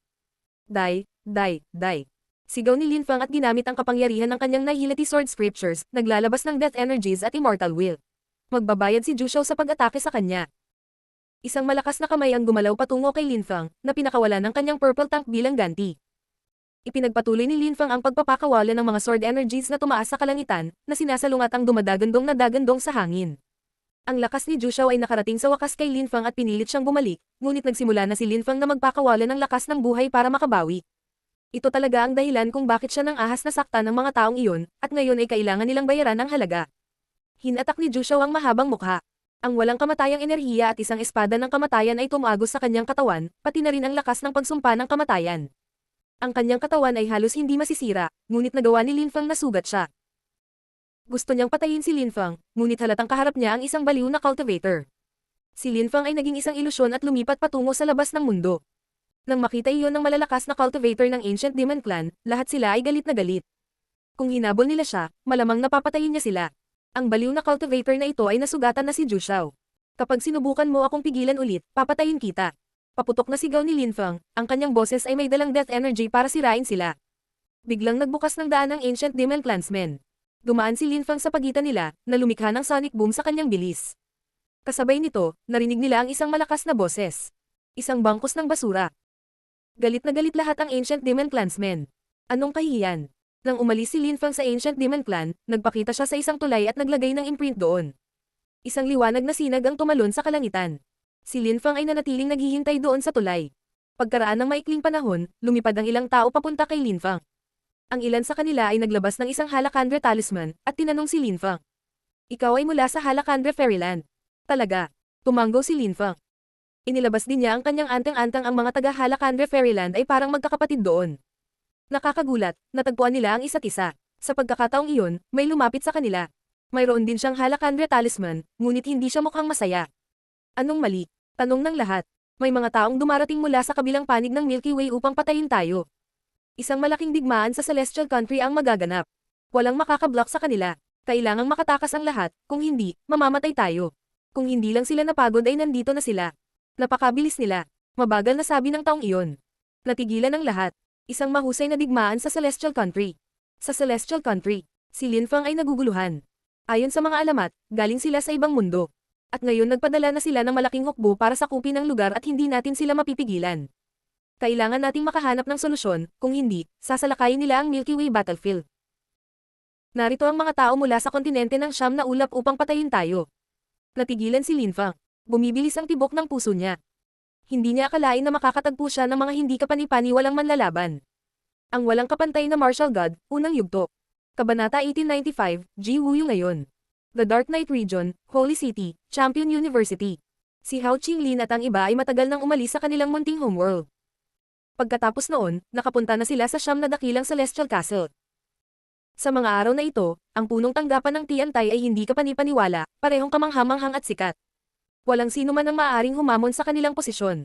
Die, die, die. Sigaw ni Linfang at ginamit ang kapangyarihan ng kanyang nahihilati sword scriptures, naglalabas ng death energies at immortal will. Magbabayad si Zhu Xiao sa pag-atake sa kanya. Isang malakas na kamay ang gumalaw patungo kay Linfang, na pinakawala ng kanyang purple tank bilang ganti. Ipinagpatuloy ni Linfang ang pagpapakawala ng mga sword energies na tumaas sa kalangitan, na sinasalungat ang dumadagandong na dagandong sa hangin. Ang lakas ni Zhu Xiao ay nakarating sa wakas kay Linfang at pinilit siyang bumalik, ngunit nagsimula na si Linfang na magpakawala ng lakas ng buhay para makabawi. Ito talaga ang dahilan kung bakit siya nang ahas na sakta ng mga taong iyon, at ngayon ay kailangan nilang bayaran ng halaga. Hinatak ni Zhu Xiao ang mahabang mukha. Ang walang kamatayang enerhiya at isang espada ng kamatayan ay tumagos sa kanyang katawan, pati na rin ang lakas ng pagsumpa ng kamatayan. Ang kanyang katawan ay halos hindi masisira, ngunit nagawa ni Linfang na sugat siya. Gusto niyang patayin si Linfang, ngunit halatang kaharap niya ang isang baliw na cultivator. Si Linfang ay naging isang ilusyon at lumipat patungo sa labas ng mundo. Nang makita iyon ng malalakas na cultivator ng Ancient Demon Clan, lahat sila ay galit na galit. Kung hinabol nila siya, malamang napapatayin niya sila. Ang baliw na cultivator na ito ay nasugatan na si Zhu Xiao. Kapag sinubukan mo akong pigilan ulit, papatayin kita. Paputok na sigaw ni Linfang, ang kanyang boses ay may dalang death energy para sirain sila. Biglang nagbukas ng daan ang Ancient Demon Clansmen. Dumaan si Linfang sa pagitan nila, na lumikha ng sonic boom sa kanyang bilis. Kasabay nito, narinig nila ang isang malakas na boses. Isang bangkos ng basura. Galit na galit lahat ang Ancient Demon Clansmen. Anong kahihiyan? Nang umalis si Linfang sa Ancient Demon Clan, nagpakita siya sa isang tulay at naglagay ng imprint doon. Isang liwanag na sinag ang tumalon sa kalangitan. Si Linfang ay nanatiling naghihintay doon sa tulay. Pagkaraan ng maikling panahon, lumipad ang ilang tao papunta kay Linfang. Ang ilan sa kanila ay naglabas ng isang Halakandra talisman, at tinanong si Linfang. Ikaw ay mula sa Halakandra Fairyland. Talaga. Tumanggo si Linfang. Inilabas din niya ang kanyang anteng-anteng ang mga taga-Halakandra Fairyland ay parang magkakapatid doon. Nakakagulat, natagpuan nila ang isa't isa. Sa pagkakataong iyon, may lumapit sa kanila. Mayroon din siyang Halakandra talisman, ngunit hindi siya mukhang masaya. Anong mali? Tanong ng lahat. May mga taong dumarating mula sa kabilang panig ng Milky Way upang patayin tayo. Isang malaking digmaan sa Celestial Country ang magaganap. Walang makakablock sa kanila. Kailangang makatakas ang lahat, kung hindi, mamamatay tayo. Kung hindi lang sila napagod ay nandito na sila. Napakabilis nila. Mabagal na sabi ng taong iyon. Natigilan ang lahat. Isang mahusay na digmaan sa Celestial Country. Sa Celestial Country, si Linfang ay naguguluhan. Ayon sa mga alamat, galing sila sa ibang mundo. At ngayon nagpadala na sila ng malaking hukbo para sakupin ang lugar at hindi natin sila mapipigilan. Kailangan nating makahanap ng solusyon, kung hindi, sasalakayin nila ang Milky Way battlefield. Narito ang mga tao mula sa kontinente ng Siyam na ulap upang patayin tayo. Natigilan si Linfang. Bumibilis ang tibok ng puso niya. Hindi niya akalain na makakatagpo siya ng mga hindi kapani-pani walang manlalaban. Ang walang kapantay na martial god, unang yugto. Kabanata 1895, Ji Wuyu ngayon. The Dark Knight Region, Holy City, Champion University. Si Hao Qinglin at ang iba ay matagal nang umalis sa kanilang munting homeworld. Pagkatapos noon, nakapunta na sila sa siyam na dakilang Celestial Castle. Sa mga araw na ito, ang punong tanggapan ng Tiantay ay hindi kapani-paniwala, parehong kamanghamanghang at sikat. Walang sino man ang maaaring humamon sa kanilang posisyon.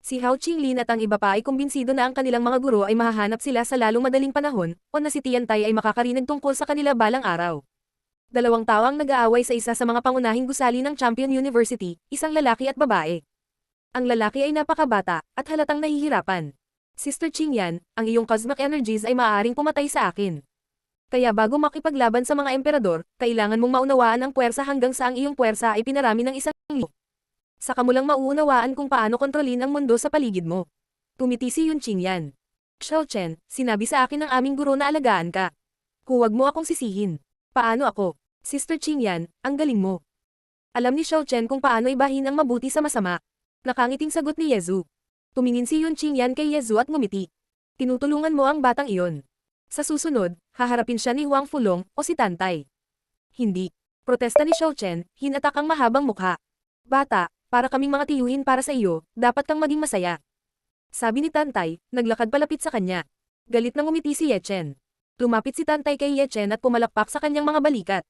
Si Hao Qinglin at ang iba pa ay kumbinsido na ang kanilang mga guro ay mahahanap sila sa lalong madaling panahon, o na si Tiantay ay makakarinig tungkol sa kanila balang araw. Dalawang tao ang nag-aaway sa isa sa mga pangunahing gusali ng Champion University, isang lalaki at babae. Ang lalaki ay napakabata, at halatang nahihirapan. Sister Qingyan, ang iyong cosmic energies ay maaaring pumatay sa akin. Kaya bago makipaglaban sa mga emperador, kailangan mong maunawaan ang puwersa hanggang sa ang iyong puwersa ay pinarami ng isang libo. Saka mo lang mauunawaan kung paano kontrolin ang mundo sa paligid mo. Tumiti si Yun Qingyan. Xiao Chen, sinabi sa akin ng aming guro na alagaan ka. Huwag mo akong sisihin. Paano ako? Sister Qingyan, ang galing mo. Alam ni Xiao Chen kung paano ibahin ang mabuti sa masama. Nakangiting sagot ni Yezu. Tumingin si Yun Qingyan kay Yezu at ngumiti. Tinutulungan mo ang batang iyon. Sa susunod, haharapin siya ni Huang Fulong o si Tantay. Hindi. Protesta ni Xiao Chen, hinatak ang mahabang mukha. Bata, para kaming mga tiyuhin para sa iyo, dapat kang maging masaya. Sabi ni Tantay, naglakad palapit sa kanya. Galit nang umiti si Ye Chen. Lumapit si Tantay kay Ye Chen at pumalakpak sa kanyang mga balikat.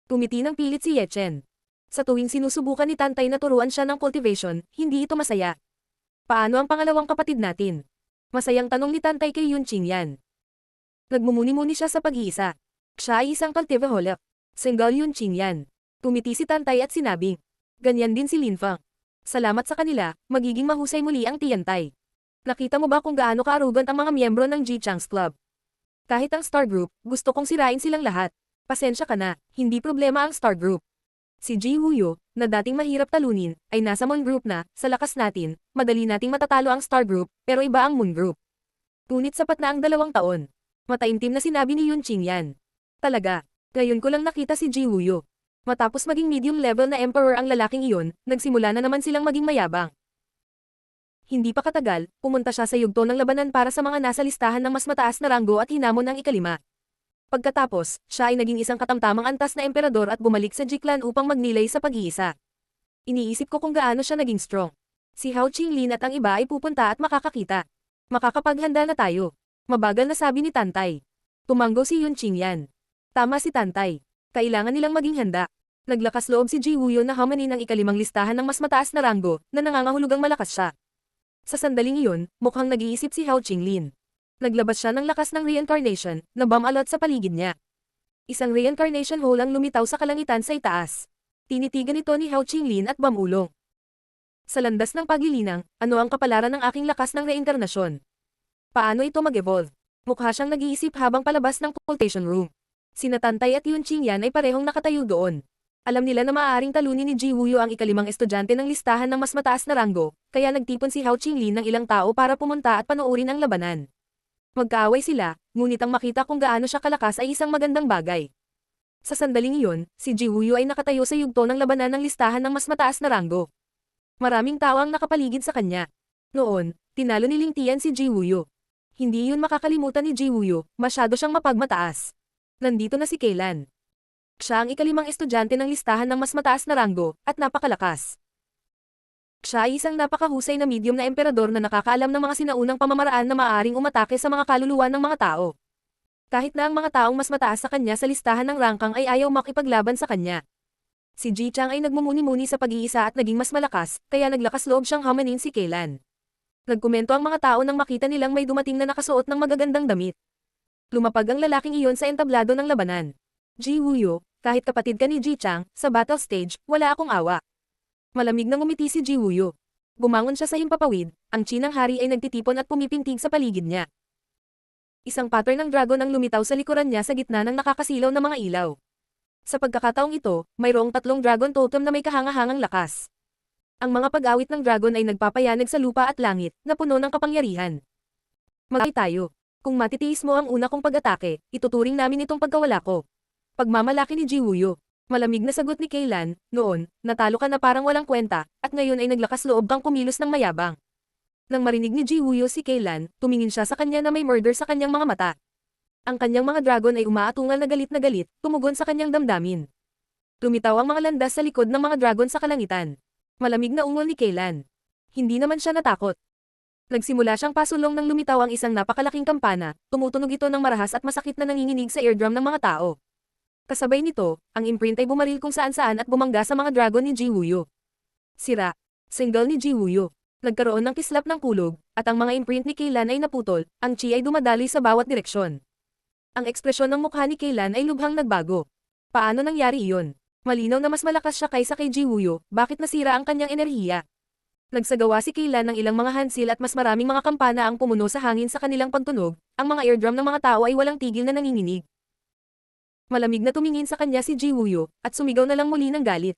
Tumiti ng pilit si Ye Chen. Sa tuwing sinusubukan ni Tantay na turuan siya ng cultivation, hindi ito masaya. Paano ang pangalawang kapatid natin? Masayang tanong ni Tantay kay Yun Qingyan. Nagmumuni-muni siya sa pag-iisa. Siya ay isang cultivaholic. Single Yun Qingyan. Tumiti si Tantay at sinabing, ganyan din si Lin Fang. Salamat sa kanila, magiging mahusay muli ang Tiantay. Nakita mo ba kung gaano ka-arrogant ang mga miyembro ng Ji Chang's Club? Kahit ang Star Group, gusto kong sirain silang lahat. Pasensya ka na, hindi problema ang Star Group. Si Ji Wuyo, na dating mahirap talunin, ay nasa Moon Group na, sa lakas natin, madali nating matatalo ang Star Group, pero iba ang Moon Group. Ngunit sapat na ang 2 taon. Mataimtim na sinabi ni Yun Qingyan. Talaga. Ngayon ko lang nakita si Ji Wuyo. Matapos maging medium level na emperor ang lalaking iyon, nagsimula na naman silang maging mayabang. Hindi pa katagal, pumunta siya sa yugto ng labanan para sa mga nasa listahan ng mas mataas na ranggo at hinamon ang ika-5. Pagkatapos, siya ay naging isang katamtamang antas na emperador at bumalik sa Ji Clan upang magnilay sa pag-iisa. Iniisip ko kung gaano siya naging strong. Si Hao Qinglin at ang iba ay pupunta at makakakita. Makakapaghanda na tayo. Mabagal na sabi ni Tantay. Tumanggo si Yun Qingyan. Tama si Tantay. Kailangan nilang maging handa. Naglakas loob si Ji Wuyo na hamanin ang ika-5 listahan ng mas mataas na ranggo, na nangangahulugang malakas siya. Sa sandaling iyon, mukhang nag-iisip si Hao Qinglin. Naglabas siya ng lakas ng reincarnation, na bumalot sa paligid niya. Isang reincarnation hole ang lumitaw sa kalangitan sa itaas. Tinitigan ito ni Hao Qinglin at bumulong. Sa landas ng paglilinang, ano ang kapalaran ng aking lakas ng reinkarnasyon? Paano ito mag-evolve? Mukha siyang nag-iisip habang palabas ng occultation room. Sina Tantay at Yun Qingyan ay parehong nakatayo doon. Alam nila na maaaring talunin ni Ji Wuyo ang ika-5 estudyante ng listahan ng mas mataas na ranggo, kaya nagtipon si Hao Qinglin ng ilang tao para pumunta at panoorin ang labanan. Magkaaway sila, ngunit ang makita kung gaano siya kalakas ay isang magandang bagay. Sa sandaling iyon, si Ji Wuyo ay nakatayo sa yugto ng labanan ng listahan ng mas mataas na ranggo. Maraming tao ang nakapaligid sa kanya. Noon, tinalo ni Ling Tian si Ji Wuyo. Hindi yun makakalimutan ni Ji Wuyo, masyado siyang mapagmataas. Nandito na si Kailan. Siya ang ika-5 estudyante ng listahan ng mas mataas na ranggo, at napakalakas. Siya ay isang napakahusay na medium na emperador na nakakaalam ng mga sinaunang pamamaraan na maaaring umatake sa mga kaluluwa ng mga tao. Kahit na ang mga taong mas mataas sa kanya sa listahan ng rangkang ay ayaw makipaglaban sa kanya. Si Ji Chang ay nagmumuni-muni sa pag-iisa at naging mas malakas, kaya naglakas loob siyang hamanin si Kailan. Nagkomento ang mga tao nang makita nilang may dumating na nakasuot ng magagandang damit. Lumapag ang lalaking iyon sa entablado ng labanan. Ji Wuyo, kahit kapatid ka ni Ji Chang, sa battle stage, wala akong awa. Malamig nang umiti si Ji Wuyo. Bumangon siya sa himpapawid, ang Chinang hari ay nagtitipon at pumipintig sa paligid niya. Isang pattern ng dragon ang lumitaw sa likuran niya sa gitna ng nakakasilaw na mga ilaw. Sa pagkakataong ito, mayroong 3 dragon totem na may kahangahangang lakas. Ang mga pag-awit ng dragon ay nagpapayanag sa lupa at langit, na puno ng kapangyarihan. Magay tayo. Kung matitiis mo ang una kong pag-atake, ituturing namin itong pagkawala ko. Pagmamalaki ni Ji Wuyo. Malamig na sagot ni Kailan, noon, natalo ka na parang walang kwenta, at ngayon ay naglakas loob kang kumilos ng mayabang. Nang marinig ni Ji Wuyo si Kailan, tumingin siya sa kanya na may murder sa kanyang mga mata. Ang kanyang mga dragon ay umaatungal na galit, tumugon sa kanyang damdamin. Lumitaw ang mga landas sa likod ng mga dragon sa kalangitan. Malamig na ungol ni Kailan. Hindi naman siya natakot. Nagsimula siyang pasulong nang lumitaw ang isang napakalaking kampana, tumutunog ito ng marahas at masakit na nanginginig sa eardrum ng mga tao. Kasabay nito, ang imprint ay bumaril kung saan-saan at bumangga sa mga dragon ni Ji Wuyo. Sira. Single ni Ji Wuyo. Nagkaroon ng kislap ng kulog, at ang mga imprint ni Kailan ay naputol, ang chi ay dumadaloy sa bawat direksyon. Ang ekspresyon ng mukha ni Kailan ay lubhang nagbago. Paano nangyari iyon? Malinaw na mas malakas siya kaysa kay Ji Wuyo, bakit nasira ang kanyang enerhiya? Nagsagawa si Kailan ng ilang mga handsil at mas maraming mga kampana ang pumuno sa hangin sa kanilang pagtunog, ang mga eardrum ng mga tao ay walang tigil na nanginginig. Malamig na tumingin sa kanya si Ji Wuyo, at sumigaw na lang muli ng galit.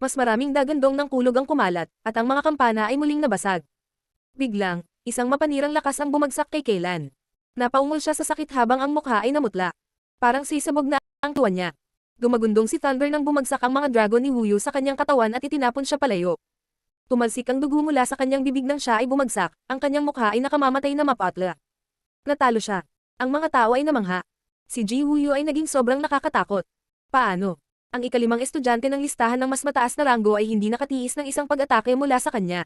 Mas maraming dagandong ng kulog ang kumalat, at ang mga kampana ay muling nabasag. Biglang, isang mapanirang lakas ang bumagsak kay Kailan. Napaungol siya sa sakit habang ang mukha ay namutla. Parang sisabog na ang tuwa niya. Gumagundong si Thunder nang bumagsak ang mga dragon ni Wuyo sa kanyang katawan at itinapon siya palayo. Tumalsik ang dugo mula sa kanyang bibig nang siya ay bumagsak, ang kanyang mukha ay nakamamatay na mapatla. Natalo siya. Ang mga tao ay namangha. Si Ji Wuyo ay naging sobrang nakakatakot. Paano? Ang ikalimang estudyante ng listahan ng mas mataas na ranggo ay hindi nakatiis ng isang pag-atake mula sa kanya.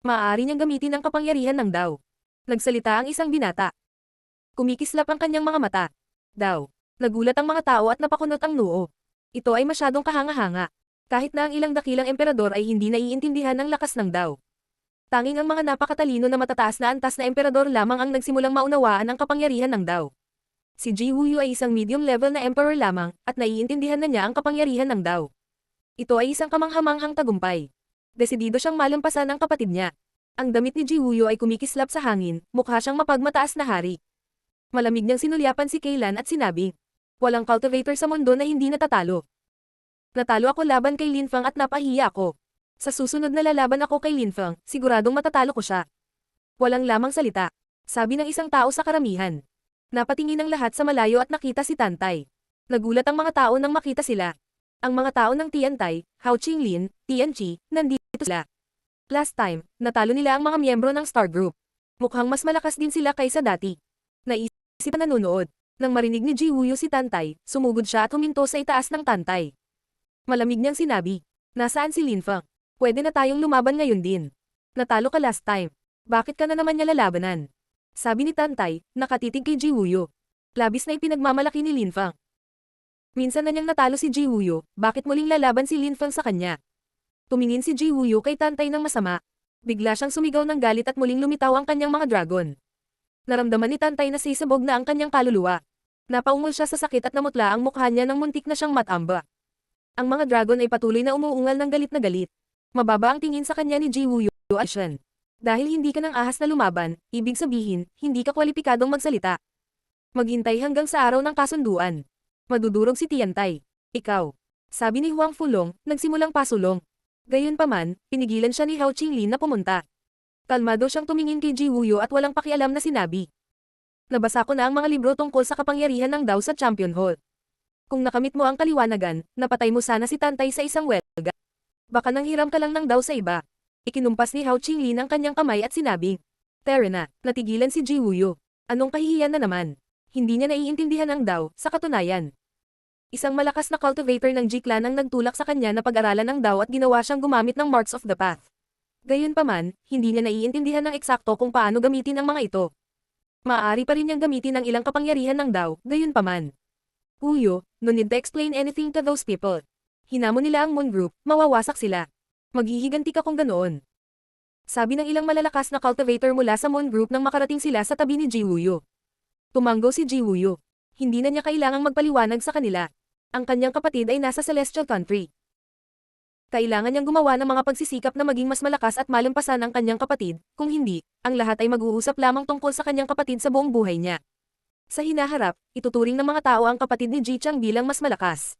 Maaari niyang gamitin ang kapangyarihan ng Dao. Nagsalita ang isang binata. Kumikislap ang kanyang mga mata. Dao. Nagulat ang mga tao at napakunot ang noo. Ito ay masyadong kahanga-hanga. Kahit na ang ilang dakilang emperador ay hindi naiintindihan ng lakas ng Dao. Tanging ang mga napakatalino na matataas na antas na emperador lamang ang nagsimulang maunawaan ang kapangyarihan ng Dao. Si Ji Wuyo ay isang medium-level na emperor lamang, at naiintindihan na niya ang kapangyarihan ng Dao. Ito ay isang kamanghamanghang tagumpay. Desidido siyang malampasan ang kapatid niya. Ang damit ni Ji Wuyo ay kumikislap sa hangin, mukha siyang mapagmataas na hari. Malamig niyang sinulyapan si Kaylan at sinabi, "Walang cultivator sa mundo na hindi natatalo. Natalo ako laban kay Lin Fang at napahiya ako. Sa susunod na lalaban ako kay Lin Fang, siguradong matatalo ko siya." Walang lamang salita, sabi ng isang tao sa karamihan. Napatingin ang lahat sa malayo at nakita si Tantay. Nagulat ang mga tao nang makita sila. Ang mga tao ng Tiantai, Hao Qinglin, Tianqi, nandito sila. Last time, natalo nila ang mga miyembro ng Star Group. Mukhang mas malakas din sila kaysa dati. Naisip na nanonood. Nang marinig ni Ji Wuyo si Tantay, sumugod siya at huminto sa itaas ng Tantay. Malamig niyang sinabi, "Nasaan si Lin Fang? Pwede na tayong lumaban ngayon din. Natalo ka last time. Bakit ka na naman niya lalabanan?" Sabi ni Tantay, nakatitig kay Ji Wuyo. Labis na ipinagmamalaki ni Lin Fang. Minsan na niyang natalo si Ji Wuyo, bakit muling lalaban si Lin Fang sa kanya? Tumingin si Ji Wuyo kay Tantay ng masama. Bigla siyang sumigaw ng galit at muling lumitaw ang kanyang mga dragon. Naramdaman ni Tantay na sisabog na ang kanyang kaluluwa. Napaungol siya sa sakit at namutla ang mukha niya nang muntik na siyang matamba. Ang mga dragon ay patuloy na umuungal ng galit na galit. Mababa ang tingin sa kanya ni Ji Wuyo at Shen. Dahil hindi ka ng ahas na lumaban, ibig sabihin, hindi ka kwalipikadong magsalita. Maghintay hanggang sa araw ng kasunduan. Madudurog si Tiantai. Ikaw. Sabi ni Huang Fulong, nagsimulang pasulong. Gayunpaman, pinigilan siya ni Hao Qinglin na pumunta. Kalmado siyang tumingin kay Ji Wuyo at walang pakialam na sinabi. Nabasa ko na ang mga libro tungkol sa kapangyarihan ng Dao sa Champion Hall. Kung nakamit mo ang kaliwanagan, napatay mo sana si Tantay sa isang welga. Baka nanghiram ka lang ng Dao sa iba. Ikinumpas ni Hao Qinglin ang kanyang kamay at sinabing, "Tara na." Natigilan si Ji Wuyo. Anong kahihiyan na naman? Hindi niya naiintindihan ang Dao, sa katunayan. Isang malakas na cultivator ng Ji-clan ang nagtulak sa kanya na pag-aralan ng Dao at ginawa siyang gumamit ng Marks of the Path. Gayunpaman, hindi niya naiintindihan ng eksakto kung paano gamitin ang mga ito. Maaari pa rin niyang gamitin ang ilang kapangyarihan ng Dao, gayunpaman. Wuyo, no need to explain anything to those people. Hinamon nila ang Moon Group, mawawasak sila. Maghihiganti ka kung ganoon. Sabi ng ilang malalakas na cultivator mula sa Moon Group nang makarating sila sa tabi ni Ji Wuyo. Tumanggo si Ji Wuyo. Hindi na niya kailangang magpaliwanag sa kanila. Ang kanyang kapatid ay nasa Celestial Country. Kailangan niyang gumawa ng mga pagsisikap na maging mas malakas at malampasan ang kanyang kapatid, kung hindi, ang lahat ay mag-uusap lamang tungkol sa kanyang kapatid sa buong buhay niya. Sa hinaharap, ituturing ng mga tao ang kapatid ni Ji Chang bilang mas malakas.